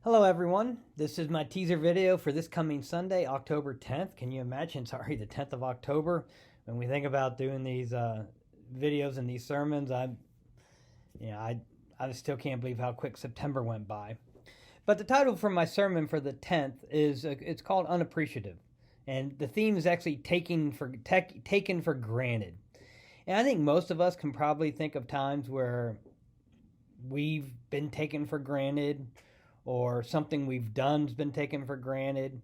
Hello everyone, this is my teaser video for this coming Sunday, October 10th. Can you imagine it's already the 10th of October? When we think about doing these videos and these sermons, I still can't believe how quick September went by. But the title for my sermon for the 10th is, it's called Unappreciative. And the theme is actually taken for granted. And I think most of us can probably think of times where we've been taken for granted, or something we've done's been taken for granted.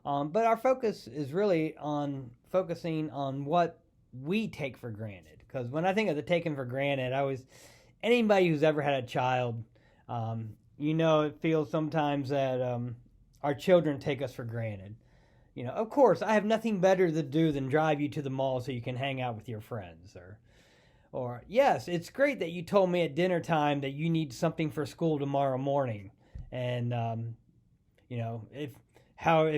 But our focus is really on focusing on what we take for granted. Because when I think of the taken for granted, anybody who's ever had a child, it feels sometimes that our children take us for granted. Of course, I have nothing better to do than drive you to the mall so you can hang out with your friends. Or yes, it's great that you told me at dinner time that you need something for school tomorrow morning. And if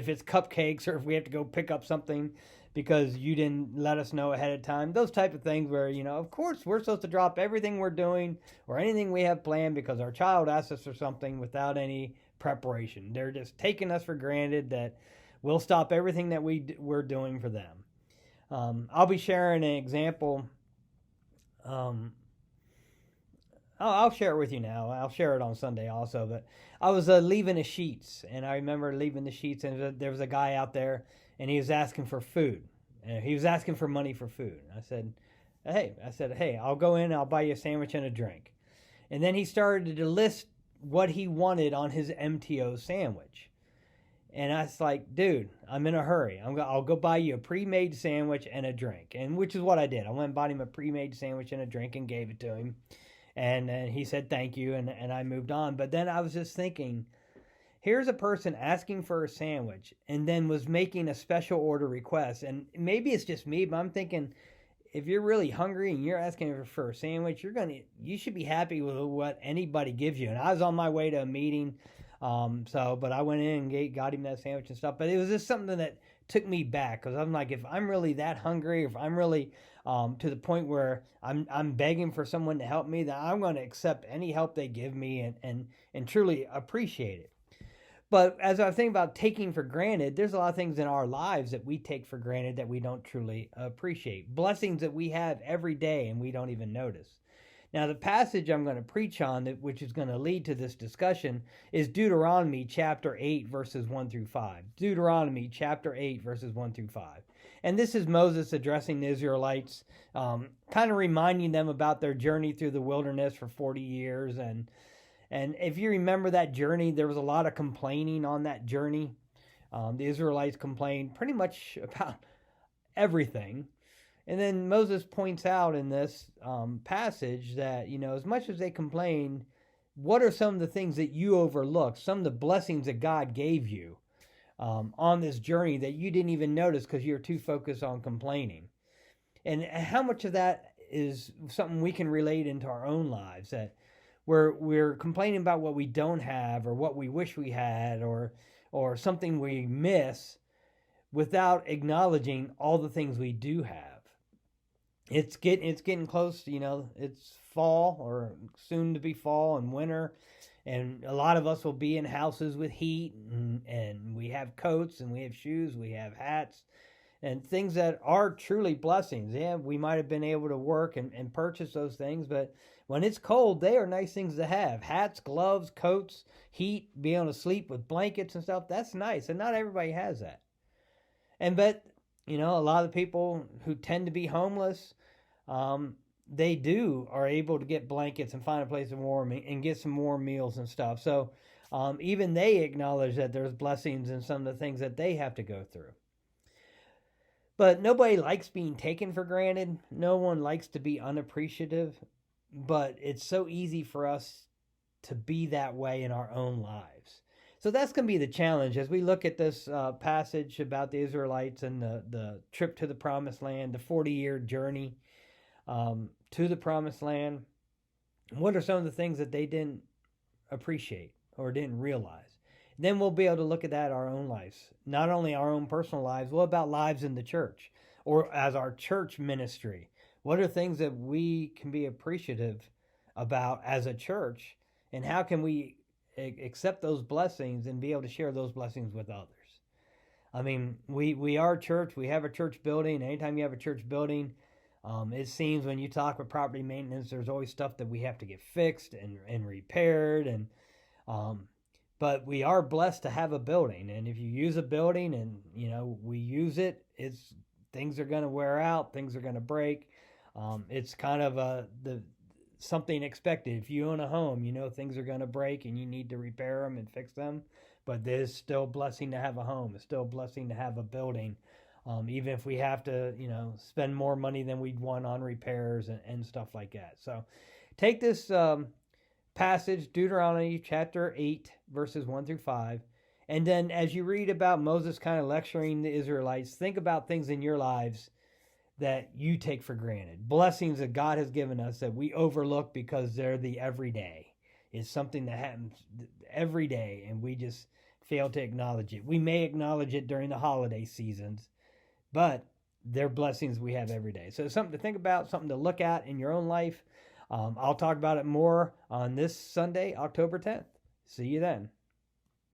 it's cupcakes, or if we have to go pick up something because you didn't let us know ahead of time, those type of things where, of course we're supposed to drop everything we're doing or anything we have planned because our child asked us for something without any preparation. They're just taking us for granted that we'll stop everything that we're doing for them. I'll be sharing an example. I'll share it with you now. I'll share it on Sunday also. But I was leaving the sheets, and I remember leaving the sheets, and there was a guy out there, and he was asking for food. And he was asking for money for food. I said, hey, I'll go in, I'll buy you a sandwich and a drink. And then he started to list what he wanted on his MTO sandwich. And I was like, dude, I'm in a hurry. I'll go buy you a pre-made sandwich and a drink. And which is what I did. I went and bought him a pre-made sandwich and a drink and gave it to him. And he said thank you, and I moved on. But then I was just thinking, here's a person asking for a sandwich and then was making a special order request. And maybe it's just me, but I'm thinking, if you're really hungry and you're asking for a sandwich, you should be happy with what anybody gives you. And I was on my way to a meeting, but I went in and got him that sandwich and stuff. But it was just something that took me back, because I'm like, if I'm really that hungry, if I'm really to the point where I'm begging for someone to help me, then I'm going to accept any help they give me and truly appreciate it. But as I think about taking for granted, there's a lot of things in our lives that we take for granted that we don't truly appreciate. Blessings that we have every day and we don't even notice. Now, the passage I'm going to preach on, which is going to lead to this discussion, is Deuteronomy chapter 8, verses 1 through 5. Deuteronomy chapter 8, verses 1 through 5. And this is Moses addressing the Israelites, kind of reminding them about their journey through the wilderness for 40 years. And if you remember that journey, there was a lot of complaining on that journey. The Israelites complained pretty much about everything. And then Moses points out in this passage that, as much as they complained, what are some of the things that you overlooked, some of the blessings that God gave you on this journey that you didn't even notice because you're too focused on complaining? And how much of that is something we can relate into our own lives, that we're complaining about what we don't have or what we wish we had or something we miss without acknowledging all the things we do have. It's getting close, it's fall, or soon to be fall and winter, and a lot of us will be in houses with heat, and we have coats and we have shoes, we have hats, and things that are truly blessings. Yeah, we might have been able to work and purchase those things, but when it's cold, they are nice things to have. Hats, gloves, coats, heat, being able to sleep with blankets and stuff, that's nice, and not everybody has that. But a lot of people who tend to be homeless, they are able to get blankets and find a place to warm and get some warm meals and stuff. So even they acknowledge that there's blessings in some of the things that they have to go through. But nobody likes being taken for granted. No one likes to be unappreciative. But it's so easy for us to be that way in our own lives. So that's going to be the challenge as we look at this passage about the Israelites and the trip to the Promised Land, the 40-year journey to the Promised Land. What are some of the things that they didn't appreciate or didn't realize? Then we'll be able to look at that in our own lives, not only our own personal lives, what about lives in the church or as our church ministry? What are things that we can be appreciative about as a church, and how can we accept those blessings and be able to share those blessings with others. I mean, we are a church. We have a church building. Anytime you have a church building, it seems when you talk with property maintenance, there's always stuff that we have to get fixed and repaired. Um, but we are blessed to have a building. And if you use a building and, we use it, things are going to wear out. Things are going to break. It's kind of something expected. If you own a home, things are going to break and you need to repair them and fix them. But there's still a blessing to have a home. It's still a blessing to have a building. Even if we have to, spend more money than we'd want on repairs and stuff like that. So take this passage, Deuteronomy chapter 8, verses 1 through 5. And then as you read about Moses kind of lecturing the Israelites, think about things in your lives that you take for granted. Blessings that God has given us that we overlook because they're the everyday. It's something that happens every day and we just fail to acknowledge it. We may acknowledge it during the holiday seasons, but they're blessings we have every day. So it's something to think about, something to look at in your own life. I'll talk about it more on this Sunday, October 10th. See you then.